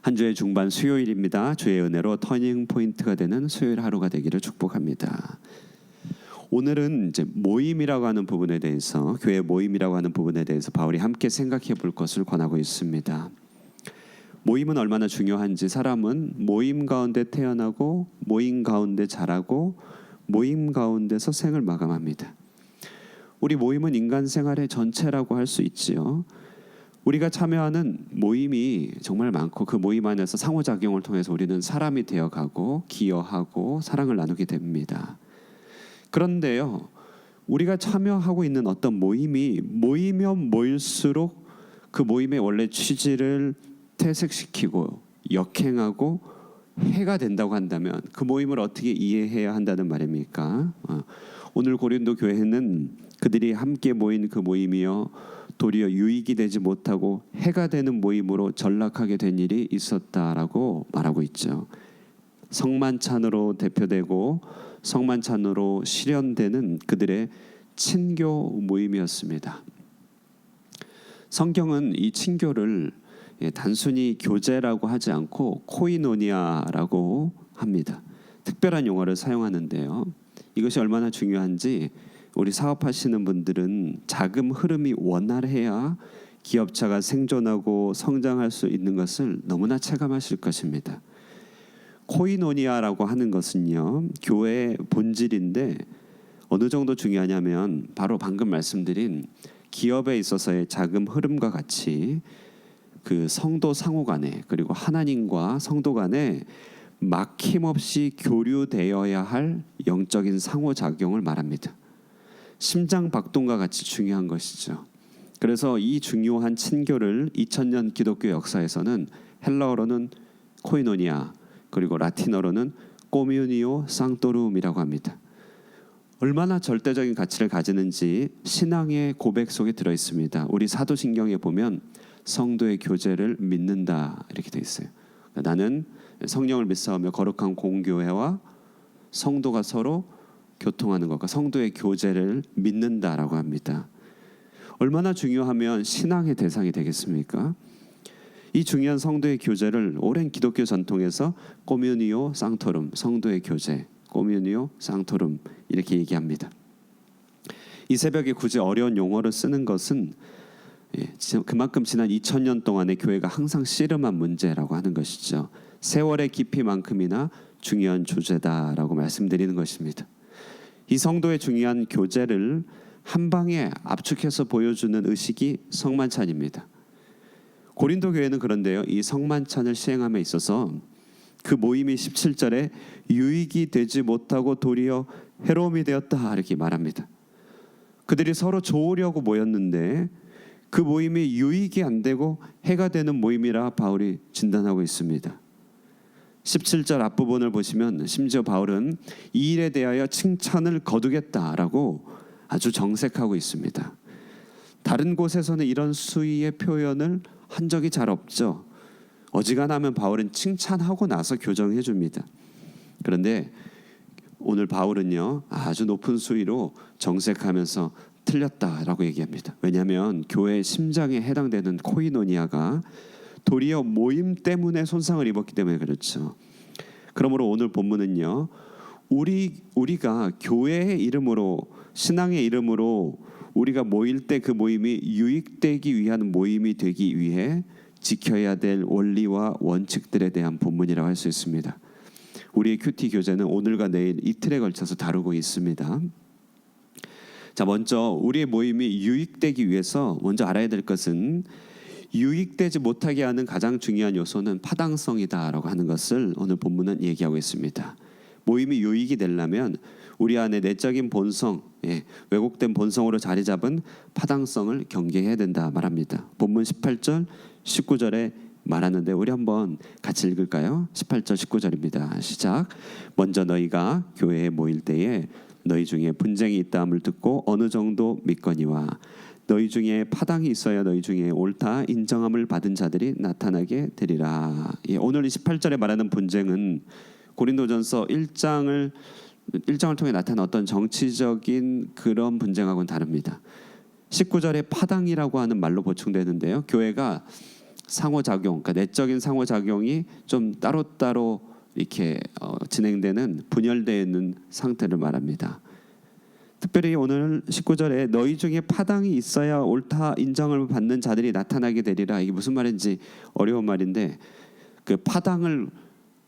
한 주의 중반 수요일입니다. 주의 은혜로 터닝 포인트가 되는 수요일 하루가 되기를 축복합니다. 오늘은 이제 모임이라고 하는 부분에 대해서, 교회 모임이라고 하는 부분에 대해서 바울이 함께 생각해 볼 것을 권하고 있습니다. 모임은 얼마나 중요한지, 사람은 모임 가운데 태어나고 모임 가운데 자라고 모임 가운데서 생을 마감합니다. 우리 모임은 인간 생활의 전체라고 할 수 있지요. 우리가 참여하는 모임이 정말 많고 그 모임 안에서 상호작용을 통해서 우리는 사람이 되어가고 기여하고 사랑을 나누게 됩니다. 그런데요, 우리가 참여하고 있는 어떤 모임이 모이면 모일수록 그 모임의 원래 취지를 퇴색시키고 역행하고 해가 된다고 한다면 그 모임을 어떻게 이해해야 한다는 말입니까? 오늘 고린도 교회는 그들이 함께 모인 그 모임이요 도리어 유익이 되지 못하고 해가 되는 모임으로 전락하게 된 일이 있었다라고 말하고 있죠. 성만찬으로 대표되고 성만찬으로 실현되는 그들의 친교 모임이었습니다. 성경은 이 친교를 단순히 교제라고 하지 않고 코이노니아라고 합니다. 특별한 용어를 사용하는데요. 이것이 얼마나 중요한지 우리 사업하시는 분들은 자금 흐름이 원활해야 기업차가 생존하고 성장할 수 있는 것을 너무나 체감하실 것입니다. 코이노니아라고 하는 것은요, 교회의 본질인데 어느 정도 중요하냐면 바로 방금 말씀드린 기업에 있어서의 자금 흐름과 같이 그 성도 상호 간에, 그리고 하나님과 성도 간에 막힘없이 교류되어야 할 영적인 상호작용을 말합니다. 심장박동과 같이 중요한 것이죠. 그래서 이 중요한 친교를 2000년 기독교 역사에서는 헬라어로는 코이노니아, 그리고 라틴어로는 코뮤니오 상토룸이라고 합니다. 얼마나 절대적인 가치를 가지는지 신앙의 고백 속에 들어 있습니다. 우리 사도신경에 보면 성도의 교제를 믿는다 이렇게 되어 있어요. 나는 성령을 믿사오며 거룩한 공교회와 성도가 서로 교통하는 것과 성도의 교제를 믿는다라고 합니다. 얼마나 중요하면 신앙의 대상이 되겠습니까? 이 중요한 성도의 교제를 오랜 기독교 전통에서 코뮤니오 상토룸, 성도의 교제, 코뮤니오 상토룸 이렇게 얘기합니다. 이 새벽에 굳이 어려운 용어를 쓰는 것은 그만큼 지난 2000년 동안의 교회가 항상 씨름한 문제라고 하는 것이죠. 세월의 깊이만큼이나 중요한 주제다라고 말씀드리는 것입니다. 이 성도의 중요한 교제를 한 방에 압축해서 보여주는 의식이 성만찬입니다. 고린도 교회는 그런데요, 이 성만찬을 시행함에 있어서 그 모임이 17절에 유익이 되지 못하고 도리어 해로움이 되었다 이렇게 말합니다. 그들이 서로 좋으려고 모였는데 그 모임이 유익이 안 되고 해가 되는 모임이라 바울이 진단하고 있습니다. 17절 앞부분을 보시면 심지어 바울은 이 일에 대하여 칭찬을 거두겠다라고 아주 정색하고 있습니다. 다른 곳에서는 이런 수위의 표현을 한 적이 잘 없죠. 어지간하면 바울은 칭찬하고 나서 교정해 줍니다. 그런데 오늘 바울은요, 아주 높은 수위로 정색하면서 틀렸다라고 얘기합니다. 왜냐하면 교회의 심장에 해당되는 코이노니아가 도리어 모임 때문에 손상을 입었기 때문에 그렇죠. 그러므로 오늘 본문은요, 우리가 교회의 이름으로, 신앙의 이름으로 우리가 모일 때 그 모임이 유익되기 위한 모임이 되기 위해 지켜야 될 원리와 원칙들에 대한 본문이라고 할 수 있습니다. 우리의 큐티 교제는 오늘과 내일 이틀에 걸쳐서 다루고 있습니다. 자, 먼저 우리의 모임이 유익되기 위해서 먼저 알아야 될 것은, 유익되지 못하게 하는 가장 중요한 요소는 파당성이다라고 하는 것을 오늘 본문은 얘기하고 있습니다. 모임이 유익이 되려면 우리 안에 내적인 본성, 왜곡된 본성으로 자리 잡은 파당성을 경계해야 된다 말합니다. 본문 18절, 19절에 말하는데 우리 한번 같이 읽을까요? 18절, 19절입니다. 시작. 먼저 너희가 교회에 모일 때에 너희 중에 분쟁이 있다함을 듣고 어느 정도 믿거니와 너희 중에 파당이 있어야 너희 중에 옳다 인정함을 받은 자들이 나타나게 되리라. 오늘 18절에 말하는 분쟁은 고린도전서 1장을 통해 나타난 어떤 정치적인 그런 분쟁하고는 다릅니다. 19절에 파당이라고 하는 말로 보충되는데요, 교회가 상호작용, 그러니까 내적인 상호작용이 좀 따로따로 이렇게 진행되는 분열되어 있는 상태를 말합니다. 특별히 오늘 19절에 너희 중에 파당이 있어야 옳다 인정을 받는 자들이 나타나게 되리라. 이게 무슨 말인지 어려운 말인데 그 파당을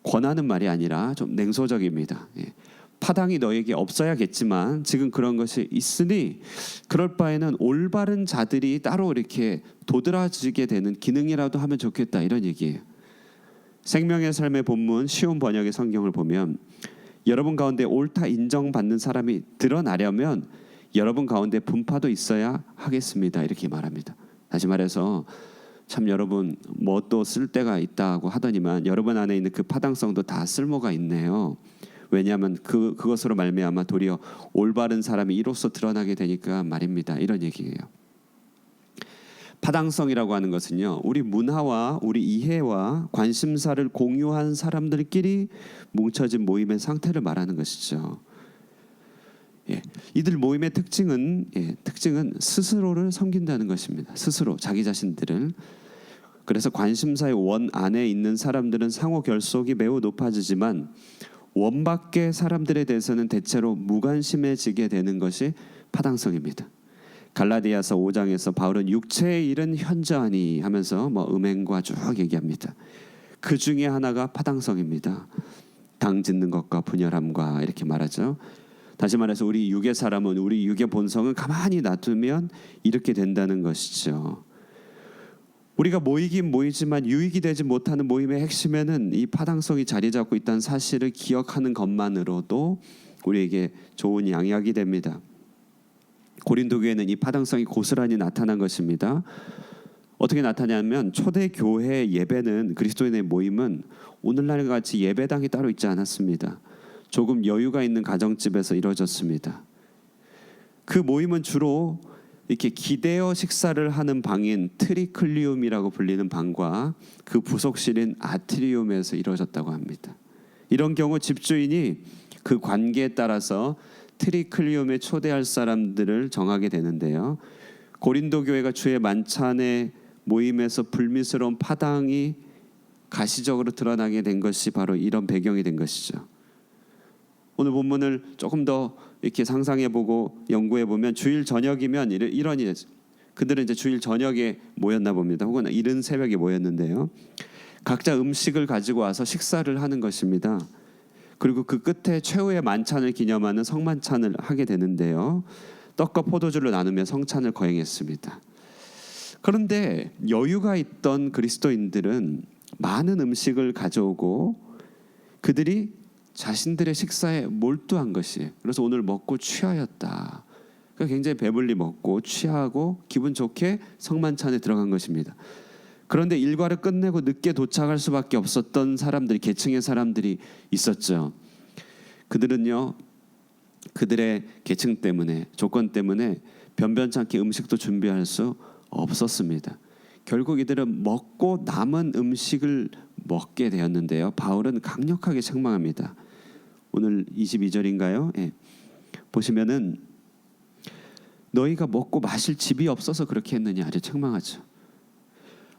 권하는 말이 아니라 좀 냉소적입니다. 파당이 너에게 없어야겠지만 지금 그런 것이 있으니 그럴 바에는 올바른 자들이 따로 이렇게 도드라지게 되는 기능이라도 하면 좋겠다, 이런 얘기예요. 생명의 삶의 본문 쉬운 번역의 성경을 보면 여러분 가운데 옳다 인정받는 사람이 드러나려면 여러분 가운데 분파도 있어야 하겠습니다, 이렇게 말합니다. 다시 말해서 참 여러분 뭐 또 쓸 데가 있다고 하더니만 여러분 안에 있는 그 파당성도 다 쓸모가 있네요. 왜냐하면 그것으로 말미암아 도리어 올바른 사람이 이로써 드러나게 되니까 말입니다, 이런 얘기예요. 파당성이라고 하는 것은요, 우리 문화와 우리 이해와 관심사를 공유한 사람들끼리 뭉쳐진 모임의 상태를 말하는 것이죠. 이들 모임의 특징은 스스로를 섬긴다는 것입니다. 스스로 자기 자신들을. 그래서 관심사의 원 안에 있는 사람들은 상호 결속이 매우 높아지지만 원 밖의 사람들에 대해서는 대체로 무관심해지게 되는 것이 파당성입니다. 갈라디아서 5장에서 바울은 육체의 일은 현저하니 하면서 음행과 쭉 얘기합니다. 그 중에 하나가 파당성입니다. 당 짓는 것과 분열함과 이렇게 말하죠. 다시 말해서 우리 육의 사람은, 우리 육의 본성은 가만히 놔두면 이렇게 된다는 것이죠. 우리가 모이긴 모이지만 유익이 되지 못하는 모임의 핵심에는 이 파당성이 자리 잡고 있다는 사실을 기억하는 것만으로도 우리에게 좋은 양약이 됩니다. 고린도 교회는 이 파당성이 고스란히 나타난 것입니다. 어떻게 나타나냐면 초대 교회 예배는, 그리스도인의 모임은 오늘날 같이 예배당이 따로 있지 않았습니다. 조금 여유가 있는 가정집에서 이루어졌습니다. 그 모임은 주로 이렇게 기대어 식사를 하는 방인 트리클리움이라고 불리는 방과 그 부속실인 아트리움에서 이루어졌다고 합니다. 이런 경우 집주인이 그 관계에 따라서 트리클리움에 초대할 사람들을 정하게 되는데요. 고린도 교회가 주의 만찬의 모임에서 불미스러운 파당이 가시적으로 드러나게 된 것이 바로 이런 배경이 된 것이죠. 오늘 본문을 조금 더 이렇게 상상해보고 연구해보면 주일 저녁이면 이런 그들은 이제 주일 저녁에 모였나 봅니다. 혹은 이른 새벽에 모였는데요. 각자 음식을 가지고 와서 식사를 하는 것입니다. 그리고 그 끝에 최후의 만찬을 기념하는 성만찬을 하게 되는데요. 떡과 포도주를 나누며 성찬을 거행했습니다. 그런데 여유가 있던 그리스도인들은 많은 음식을 가져오고 그들이 자신들의 식사에 몰두한 것이에요. 그래서 오늘 먹고 취하였다. 그러니까 굉장히 배불리 먹고 취하고 기분 좋게 성만찬에 들어간 것입니다. 그런데 일과를 끝내고 늦게 도착할 수밖에 없었던 사람들이, 계층의 사람들이 있었죠. 그들은요, 그들의 계층 때문에, 조건 때문에 변변찮게 음식도 준비할 수 없었습니다. 결국 이들은 먹고 남은 음식을 먹게 되었는데요. 바울은 강력하게 책망합니다. 오늘 22절인가요? 보시면은 너희가 먹고 마실 집이 없어서 그렇게 했느냐, 아주 책망하죠.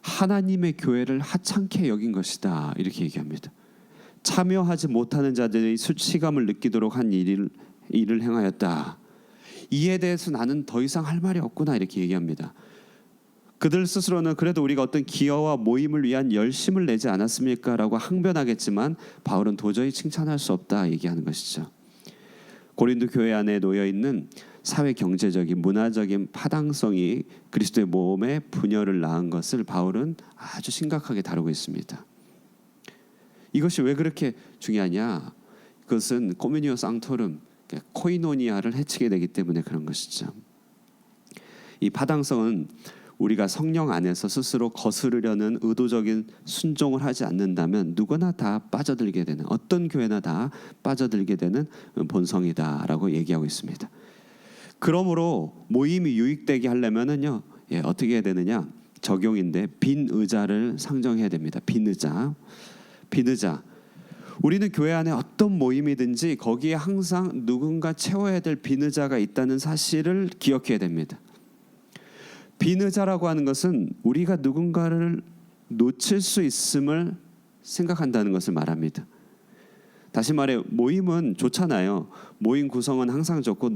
하나님의 교회를 하찮게 여긴 것이다, 이렇게 얘기합니다. 참여하지 못하는 자들이 수치감을 느끼도록 한 일을 행하였다. 이에 대해서 나는 더 이상 할 말이 없구나, 이렇게 얘기합니다. 그들 스스로는 그래도 우리가 어떤 기여와 모임을 위한 열심을 내지 않았습니까? 라고 항변하겠지만 바울은 도저히 칭찬할 수 없다 얘기하는 것이죠. 고린도 교회 안에 놓여있는 사회 경제적인 문화적인 파당성이 그리스도의 몸에 분열을 낳은 것을 바울은 아주 심각하게 다루고 있습니다. 이것이 왜 그렇게 중요하냐? 그것은 코미니오 상토름, 코이노니아를 해치게 되기 때문에 그런 것이죠. 이 파당성은 우리가 성령 안에서 스스로 거스르려는 의도적인 순종을 하지 않는다면 누구나 다 빠져들게 되는, 어떤 교회나 다 빠져들게 되는 본성이다라고 얘기하고 있습니다. 그러므로 모임이 유익되게 하려면은요, 어떻게 해야 되느냐? 적용인데 빈 의자를 상정해야 됩니다. 빈 의자. 우리는 교회 안에 어떤 모임이든지 거기에 항상 누군가 채워야 될 빈 의자가 있다는 사실을 기억해야 됩니다. 빈 의자라고 하는 것은 우리가 누군가를 놓칠 수 있음을 생각한다는 것을 말합니다. 다시 말해 모임은 좋잖아요. 모임 구성은 항상 좋고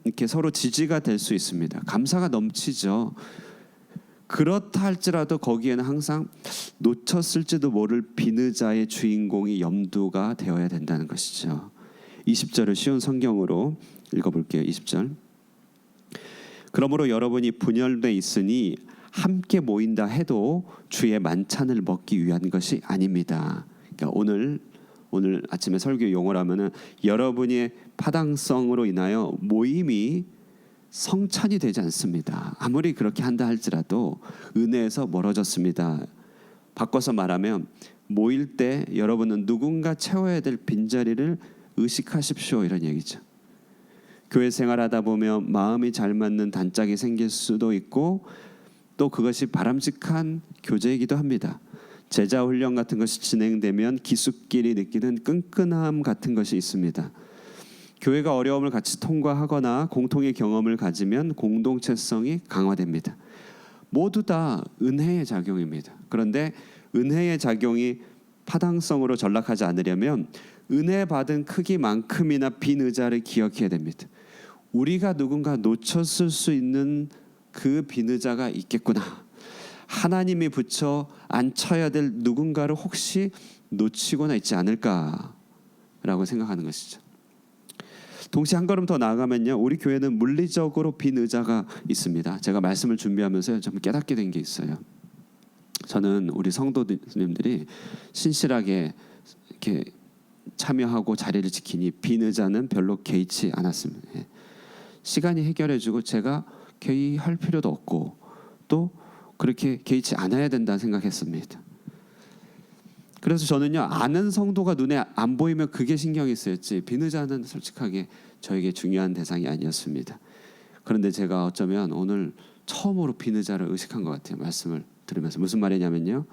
이렇게 서로 지지가 될 수 있습니다. 감사가 넘치죠. 그렇다 할지라도 거기에는 항상 놓쳤을지도 모를 비느자의 주인공이 염두가 되어야 된다는 것이죠. 20절을 쉬운 성경으로 읽어볼게요. 20절. 그러므로 여러분이 분열돼 있으니 함께 모인다 해도 주의 만찬을 먹기 위한 것이 아닙니다. 그러니까 오늘 아침에 설교 용어로 하면은 여러분의 파당성으로 인하여 모임이 성찬이 되지 않습니다. 아무리 그렇게 한다 할지라도 은혜에서 멀어졌습니다. 바꿔서 말하면 모일 때 여러분은 누군가 채워야 될 빈자리를 의식하십시오, 이런 얘기죠. 교회 생활하다 보면 마음이 잘 맞는 단짝이 생길 수도 있고 또 그것이 바람직한 교제이기도 합니다. 제자 훈련 같은 것이 진행되면 기숙끼리 느끼는 끈끈함 같은 것이 있습니다. 교회가 어려움을 같이 통과하거나 공통의 경험을 가지면 공동체성이 강화됩니다. 모두 다 은혜의 작용입니다. 그런데 은혜의 작용이 파당성으로 전락하지 않으려면 은혜 받은 크기만큼이나 빈 의자를 기억해야 됩니다. 우리가 누군가 놓쳤을 수 있는 그 빈 의자가 있겠구나. 하나님이 붙여 앉혀야 될 누군가를 혹시 놓치거나 있지 않을까라고 생각하는 것이죠. 동시에 한 걸음 더 나아가면요, 우리 교회는 물리적으로 빈 의자가 있습니다. 제가 말씀을 준비하면서 좀 깨닫게 된 게 있어요. 저는 우리 성도님들이 신실하게 이렇게 참여하고 자리를 지키니 빈 의자는 별로 개의치 않았습니다. 시간이 해결해주고 제가 개의할 필요도 없고 또 그렇게 개의치 않아야 된다 생각했습니다. 그래서 저는요, 아는 성도가 눈에 안 보이면 그게 신경이 쓰였지 빈 의자는 솔직하게 저에게 중요한 대상이 아니었습니다. 그런데 제가 어쩌면 오늘 처음으로 빈 의자를 의식한 것 같아요. 말씀을 들으면서. 무슨 말이냐면요,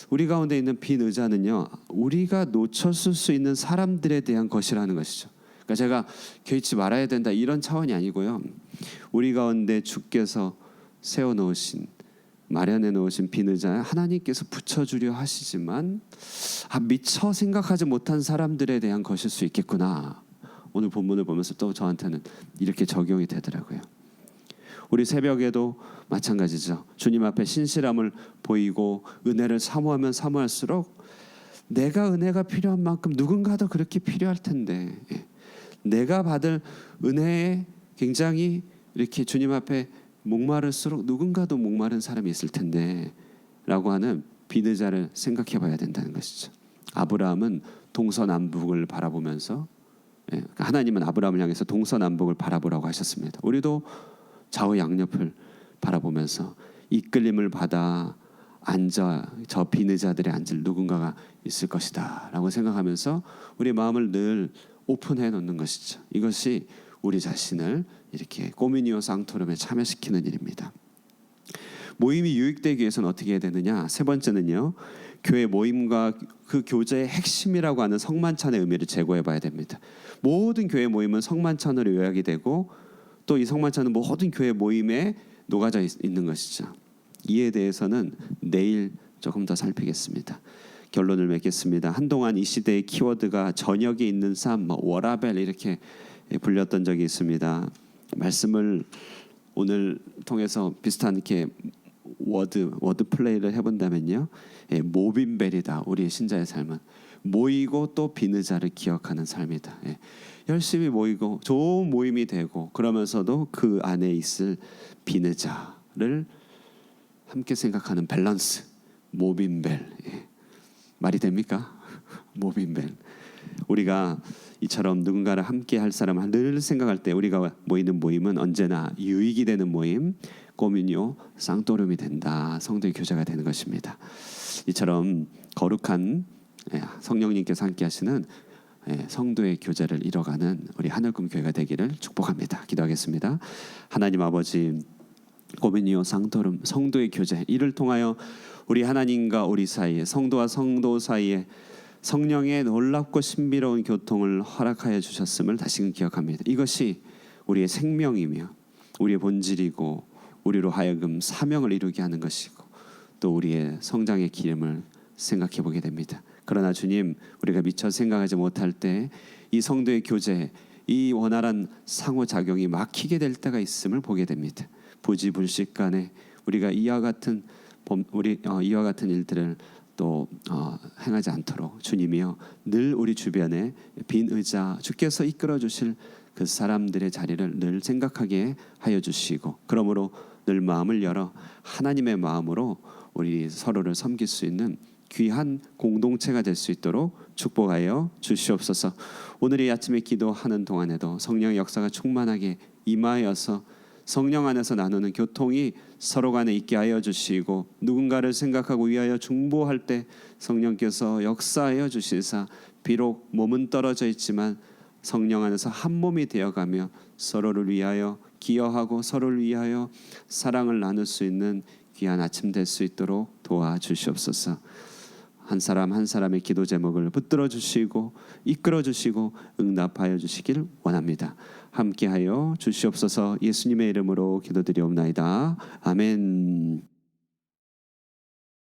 우리 가운데 있는 빈 의자는요, 우리가 놓쳤을 수 있는 사람들에 대한 것이라는 것이죠. 그러니까 제가 개의치 말아야 된다 이런 차원이 아니고요, 우리 가운데 주께서 세워놓으신, 마련해 놓으신 빈 의자에 하나님께서 붙여주려 하시지만 미처 생각하지 못한 사람들에 대한 것일 수 있겠구나. 오늘 본문을 보면서 또 저한테는 이렇게 적용이 되더라고요. 우리 새벽에도 마찬가지죠. 주님 앞에 신실함을 보이고 은혜를 사모하면 사모할수록 내가 은혜가 필요한 만큼 누군가도 그렇게 필요할 텐데, 내가 받을 은혜에 굉장히 이렇게 주님 앞에 목마를수록 누군가도 목마른 사람이 있을 텐데 라고 하는 빈 의자를 생각해 봐야 된다는 것이죠. 아브라함은 동서남북을 바라보면서, 하나님은 아브라함을 향해서 동서남북을 바라보라고 하셨습니다. 우리도 좌우 양옆을 바라보면서 이끌림을 받아 앉아 저 빈 의자들에 앉을 누군가가 있을 것이다 라고 생각하면서 우리 마음을 늘 오픈해 놓는 것이죠. 이것이 우리 자신을 이렇게 코미니오 상토름에 참여시키는 일입니다. 모임이 유익되기 위해서는 어떻게 해야 되느냐? 세 번째는요, 교회 모임과 그 교제의 핵심이라고 하는 성만찬의 의미를 제고해 봐야 됩니다. 모든 교회 모임은 성만찬으로 요약이 되고 또 이 성만찬은 모든 교회 모임에 녹아져 있는 것이죠. 이에 대해서는 내일 조금 더 살피겠습니다. 결론을 맺겠습니다. 한동안 이 시대의 키워드가 저녁에 있는 삶, 워라벨 이렇게 불렸던 적이 있습니다. 말씀을 오늘 통해서 비슷한 이렇게 워드 플레이를 해본다면요, 모빈벨이다. 우리 신자의 삶은 모이고 또 빈 의자를 기억하는 삶이다. 열심히 모이고 좋은 모임이 되고 그러면서도 그 안에 있을 빈 의자를 함께 생각하는 밸런스, 모빈벨. 말이 됩니까? 모빈벨. 우리가 이처럼 누군가를 함께 할 사람을 늘 생각할 때 우리가 모이는 모임은 언제나 유익이 되는 모임, 코미니오 상토름이 된다. 성도의 교제가 되는 것입니다. 이처럼 거룩한 성령님께서 함께 하시는 성도의 교제를 이뤄가는 우리 하늘꿈 교회가 되기를 축복합니다. 기도하겠습니다. 하나님 아버지, 코미니오 상토름, 성도의 교제, 이를 통하여 우리 하나님과 우리 사이에, 성도와 성도 사이에 성령의 놀랍고 신비로운 교통을 허락하여 주셨음을 다시금 기억합니다. 이것이 우리의 생명이며 우리의 본질이고 우리로 하여금 사명을 이루게 하는 것이고 또 우리의 성장의 기름을 생각해 보게 됩니다. 그러나 주님, 우리가 미처 생각하지 못할 때 이 성도의 교제, 이 원활한 상호작용이 막히게 될 때가 있음을 보게 됩니다. 부지불식간에 우리가 이와 같은 일들을 또 행하지 않도록 주님이여 늘 우리 주변에 빈 의자, 주께서 이끌어 주실 그 사람들의 자리를 늘 생각하게 하여 주시고, 그러므로 늘 마음을 열어 하나님의 마음으로 우리 서로를 섬길 수 있는 귀한 공동체가 될 수 있도록 축복하여 주시옵소서. 오늘 이 아침에 기도하는 동안에도 성령의 역사가 충만하게 임하여서 성령 안에서 나누는 교통이 서로 간에 있게 하여 주시고, 누군가를 생각하고 위하여 중보할 때 성령께서 역사하여 주시사 비록 몸은 떨어져 있지만 성령 안에서 한 몸이 되어가며 서로를 위하여 기여하고 서로를 위하여 사랑을 나눌 수 있는 귀한 아침 될 수 있도록 도와주시옵소서. 한 사람 한 사람의 기도 제목을 붙들어 주시고 이끌어 주시고 응답하여 주시길 원합니다. 함께하여 주시옵소서. 예수님의 이름으로 기도드리옵나이다. 아멘.